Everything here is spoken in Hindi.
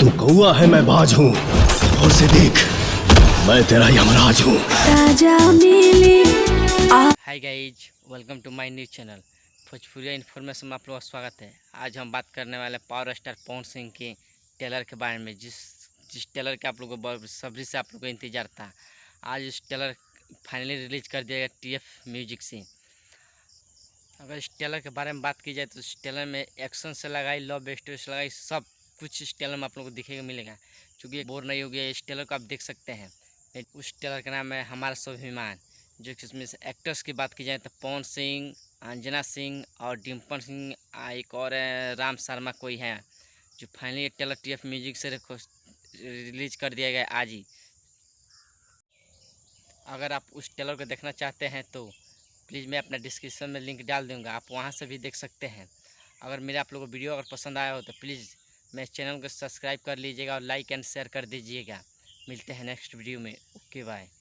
तू कौआ है मैं बाज हूँ, और से देख मैं तेरा यमराज हूँ। Hi guys, welcome to my new channel Bhojpuriya information में आप लोगों का स्वागत है। आज हम बात करने वाले पावर स्टार पवन सिंह के टेलर के बारे में, जिस टेलर के आप लोगों को सब्री से आप लोगों को इंतजार था। आज इस टेलर फाइनली रिलीज कर दिया गया टीएफ म्यूजिक से। अगर इस टेलर के बारे में बात की जाए तो इस टेलर में एक्शन से लगाई, लव स्टोरी से लगाई, सब कुछ इस टेलर में आप लोगों को दिखने को मिलेगा। चूँकि बोर नहीं हो गया, इस टेलर को आप देख सकते हैं। उस टेलर का नाम है हमारा स्वाभिमान। जो कि इसमें से एक्टर्स की बात की जाए तो पवन सिंह, अंजना सिंह और डिम्पल सिंह, एक और राम शर्मा कोई है। जो फाइनली टेलर टीएफ म्यूजिक से रिलीज कर दिया गया आज ही। अगर आप उस टेलर को देखना चाहते हैं तो प्लीज़ मैं अपना डिस्क्रिप्शन में लिंक डाल दूंगा, आप वहां से भी देख सकते हैं। अगर मेरे आप लोगों को वीडियो अगर पसंद आया हो तो प्लीज़ मेरे चैनल को सब्सक्राइब कर लीजिएगा और लाइक एंड शेयर कर दीजिएगा। मिलते हैं नेक्स्ट वीडियो में। Okay bye.